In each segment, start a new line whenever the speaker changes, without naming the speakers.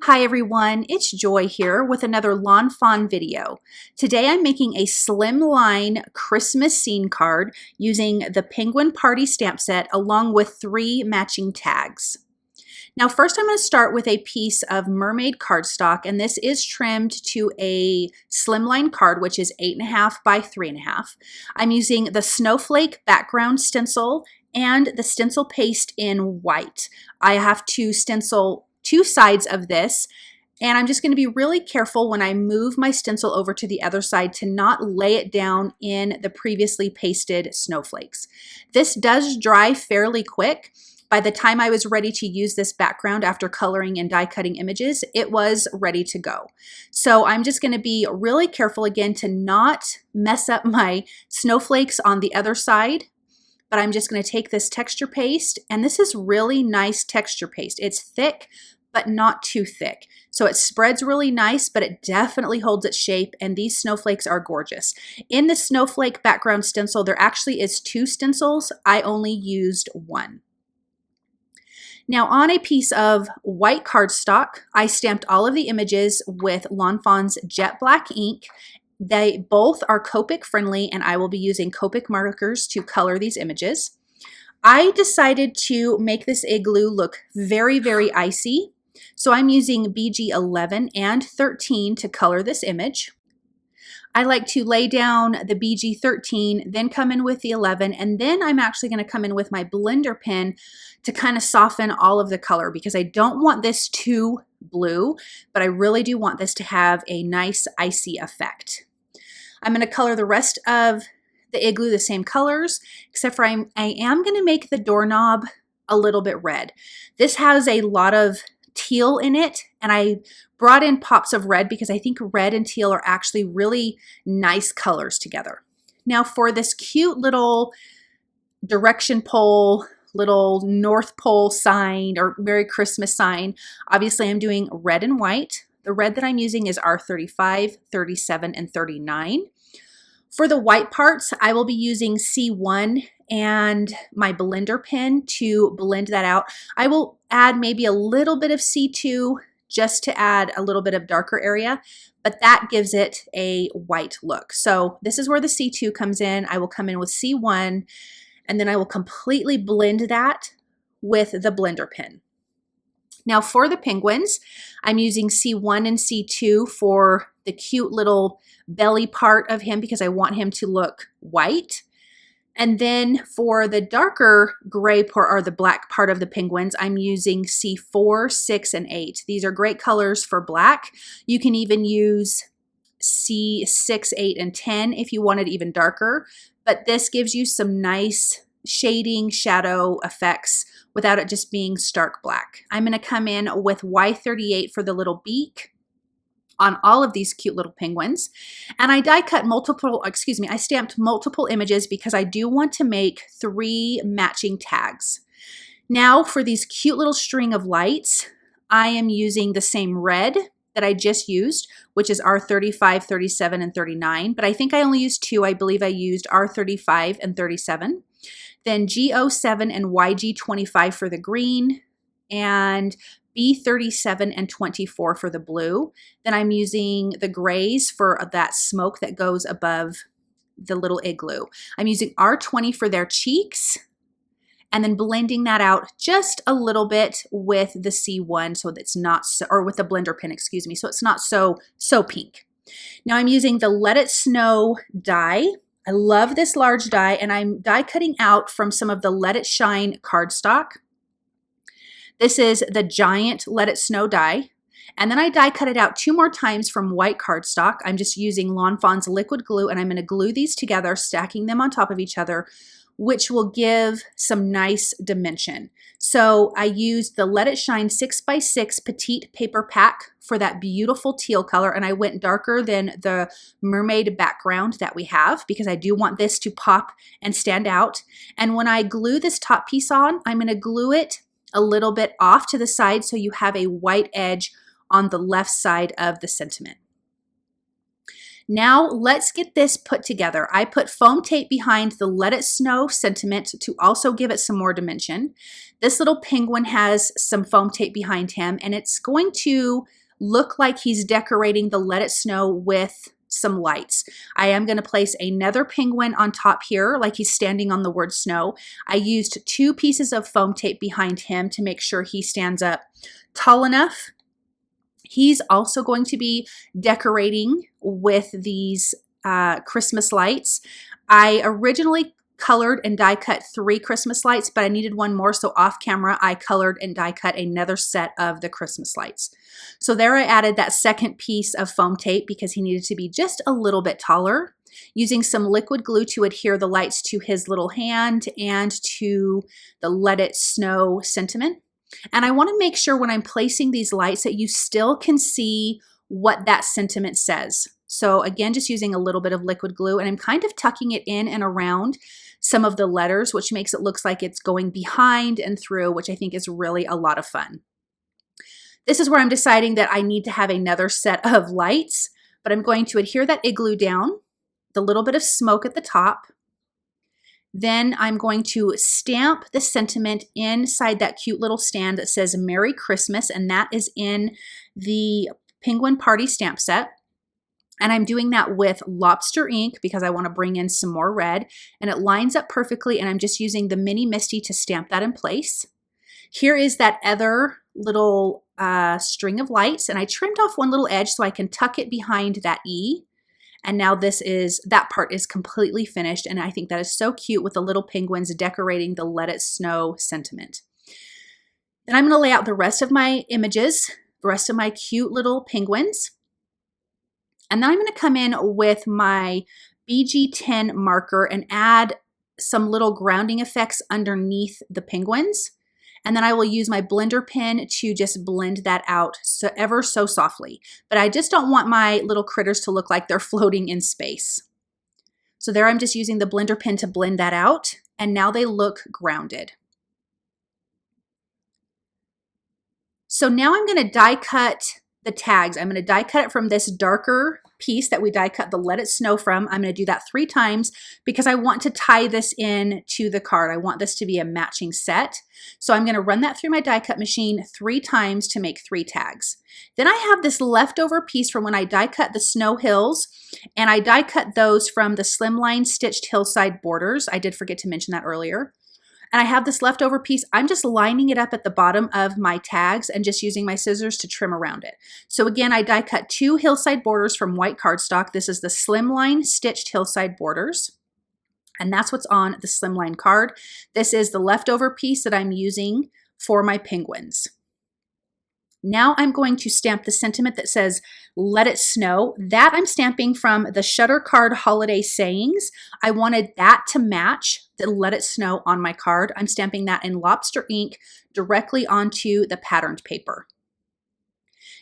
Hi everyone, it's Joy here with another Lawn Fawn video. Today I'm making a slimline Christmas scene card using the Penguin Party stamp set along with 3 matching tags. Now first I'm going to start with a piece of mermaid cardstock, and this is trimmed to a slimline card which is 8.5 by 3.5. I'm using the snowflake background stencil and the stencil paste in white. I have to stencil 2 sides of this, and I'm just going to be really careful when I move my stencil over to the other side to not lay it down in the previously pasted snowflakes. This does dry fairly quick. By the time I was ready to use this background after coloring and die cutting images, it was ready to go. So I'm just going to be really careful again to not mess up my snowflakes on the other side. But I'm just going to take this texture paste, and this is really nice texture paste. It's thick, but not too thick. So it spreads really nice, but it definitely holds its shape, and these snowflakes are gorgeous. In the snowflake background stencil, there actually is 2 stencils. I only used 1. Now on a piece of white cardstock, I stamped all of the images with Lawn Fawn's jet black ink. They both are Copic friendly, and I will be using Copic markers to color these images. I decided to make this igloo look very, very icy. So I'm using BG 11 and 13 to color this image. I like to lay down the BG 13, then come in with the 11, and then I'm actually going to come in with my blender pen to kind of soften all of the color because I don't want this too blue, but I really do want this to have a nice icy effect. I'm going to color the rest of the igloo the same colors, except for I am going to make the doorknob a little bit red. This has a lot of teal in it, and I brought in pops of red because I think red and teal are actually really nice colors together. Now for this cute little direction pole, little North Pole sign or Merry Christmas sign, obviously I'm doing red and white. The red that I'm using is R35, 37, and 39. For the white parts, I will be using C1 and my blender pen to blend that out. I will add maybe a little bit of C2 just to add a little bit of darker area, but that gives it a white look. So this is where the C2 comes in. I will come in with C1, and then I will completely blend that with the blender pen. Now for the penguins, I'm using C1 and C2 for the cute little belly part of him because I want him to look white. And then for the darker gray part or the black part of the penguins, I'm using C4, 6, and 8. These are great colors for black. You can even use C6, 8, and 10 if you want it even darker, but this gives you some nice shading, shadow effects without it just being stark black. I'm going to come in with Y38 for the little beak on all of these cute little penguins. And I I stamped multiple images because I do want to make 3 matching tags. Now for these cute little string of lights, I am using the same red that I just used, which is R35, 37, and 39, but I think I only used 2. I believe I used R35 and 37. Then G07 and YG25 for the green, and B37 and 24 for the blue. Then I'm using the grays for that smoke that goes above the little igloo. I'm using R20 for their cheeks, and then blending that out just a little bit with the C1 so that's not so, or with the blender pen, excuse me, so it's not so pink. Now I'm using the Let It Snow die. I love this large die, and I'm die cutting out from some of the Let It Shine cardstock. This is the giant Let It Snow die. And then I die cut it out 2 more times from white cardstock. I'm just using Lawn Fawn's liquid glue, and I'm going to glue these together, stacking them on top of each other, which will give some nice dimension. So I used the Let It Shine 6x6 petite paper pack for that beautiful teal color, and I went darker than the mermaid background that we have because I do want this to pop and stand out. And when I glue this top piece on, I'm going to glue it a little bit off to the side so you have a white edge on the left side of the sentiment. Now let's get this put together. I put foam tape behind the Let It Snow sentiment to also give it some more dimension. This little penguin has some foam tape behind him, and it's going to look like he's decorating the Let It Snow with some lights. I am going to place another penguin on top here like he's standing on the word snow. I used 2 pieces of foam tape behind him to make sure he stands up tall enough. He's also going to be decorating with these Christmas lights. I originally colored and die cut 3 Christmas lights, but I needed one more, so off camera I colored and die cut another set of the Christmas lights. So there I added that second piece of foam tape because he needed to be just a little bit taller, using some liquid glue to adhere the lights to his little hand and to the Let It Snow sentiment. And I want to make sure when I'm placing these lights that you still can see what that sentiment says. So again, just using a little bit of liquid glue, and I'm kind of tucking it in and around some of the letters, which makes it look like it's going behind and through, which I think is really a lot of fun. This is where I'm deciding that I need to have another set of lights, but I'm going to adhere that igloo down, the little bit of smoke at the top. Then I'm going to stamp the sentiment inside that cute little stand that says Merry Christmas, and that is in the Penguin Party stamp set. And I'm doing that with lobster ink because I want to bring in some more red, and it lines up perfectly, and I'm just using the mini Misty to stamp that in place. Here is that other little string of lights, and I trimmed off one little edge so I can tuck it behind that E. And now that part is completely finished, and I think that is so cute with the little penguins decorating the Let It Snow sentiment. Then I'm going to lay out the rest of my images, the rest of my cute little penguins. And then I'm going to come in with my BG10 marker and add some little grounding effects underneath the penguins. And then I will use my blender pen to just blend that out ever so softly. But I just don't want my little critters to look like they're floating in space. So there I'm just using the blender pen to blend that out, and now they look grounded. So now I'm going to die cut the tags. I'm going to die cut it from this darker piece that we die cut the Let It Snow from. I'm going to do that 3 times because I want to tie this in to the card. I want this to be a matching set. So I'm going to run that through my die cut machine 3 times to make 3 tags. Then I have this leftover piece from when I die cut the snow hills, and I die cut those from the slimline stitched hillside borders. I did forget to mention that earlier. And I have this leftover piece. I'm just lining it up at the bottom of my tags and just using my scissors to trim around it. So again, I die cut 2 hillside borders from white cardstock. This is the slimline stitched hillside borders, and that's what's on the slimline card. This is the leftover piece that I'm using for my penguins. Now I'm going to stamp the sentiment that says, Let It Snow. That I'm stamping from the Shutter Card Holiday Sayings. I wanted that to match the Let It Snow on my card. I'm stamping that in lobster ink directly onto the patterned paper.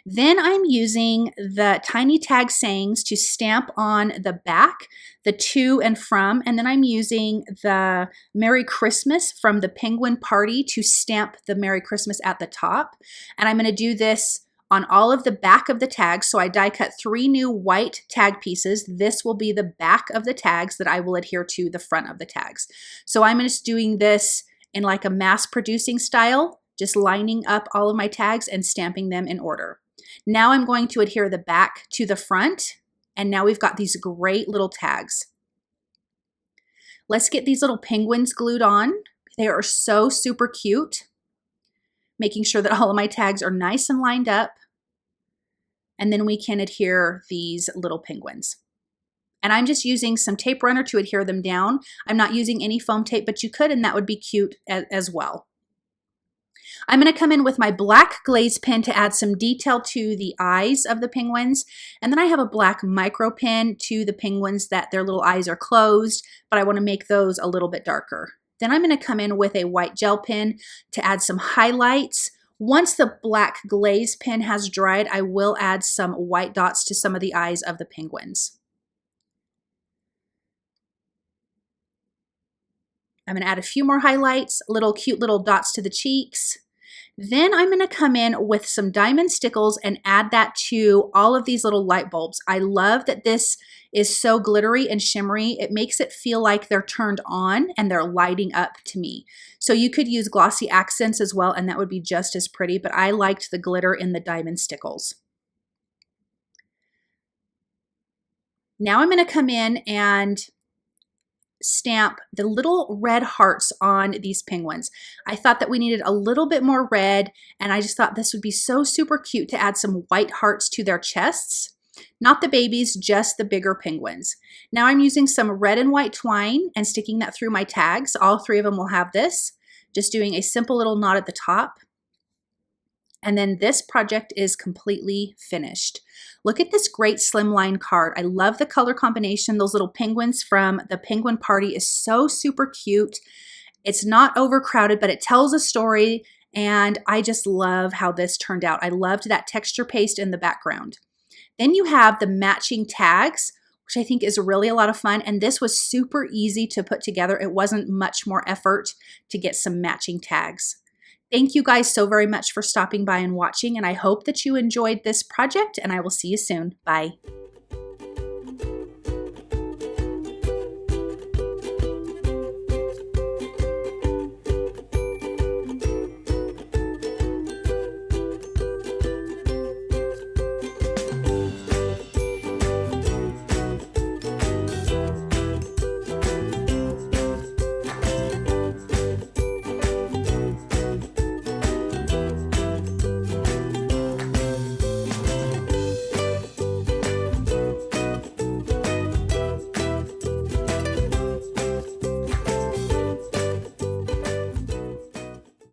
Then I'm using the tiny tag sayings to stamp on the back, the to and from, and then I'm using the Merry Christmas from the Penguin Party to stamp the Merry Christmas at the top. And I'm going to do this on all of the back of the tags. So I die cut 3 new white tag pieces. This will be the back of the tags that I will adhere to the front of the tags. So I'm just doing this in like a mass producing style, just lining up all of my tags and stamping them in order. Now I'm going to adhere the back to the front, and now we've got these great little tags. Let's get these little penguins glued on. They are so super cute. Making sure that all of my tags are nice and lined up, and then we can adhere these little penguins. And I'm just using some tape runner to adhere them down. I'm not using any foam tape, but you could, and that would be cute as well. I'm going to come in with my black glaze pen to add some detail to the eyes of the penguins. And then I have a black micro pen to the penguins that their little eyes are closed, but I want to make those a little bit darker. Then I'm going to come in with a white gel pen to add some highlights. Once the black glaze pen has dried, I will add some white dots to some of the eyes of the penguins. I'm going to add a few more highlights, cute little dots to the cheeks. Then I'm gonna come in with some diamond stickles and add that to all of these little light bulbs. I love that this is so glittery and shimmery. It makes it feel like they're turned on and they're lighting up to me. So you could use glossy accents as well, and that would be just as pretty, but I liked the glitter in the diamond stickles. Now I'm gonna come in and stamp the little red hearts on these penguins. I thought that we needed a little bit more red, and I just thought this would be so super cute to add some white hearts to their chests. Not the babies, just the bigger penguins. Now I'm using some red and white twine and sticking that through my tags. All three of them will have this. Just doing a simple little knot at the top. And then this project is completely finished. Look at this great slimline card. I love the color combination. Those little penguins from the penguin party is so super cute. It's not overcrowded, but it tells a story, and I just love how this turned out. I loved that texture paste in the background. Then you have the matching tags, which I think is really a lot of fun, and this was super easy to put together. It wasn't much more effort to get some matching tags. Thank you guys so very much for stopping by and watching, and I hope that you enjoyed this project, and I will see you soon. Bye.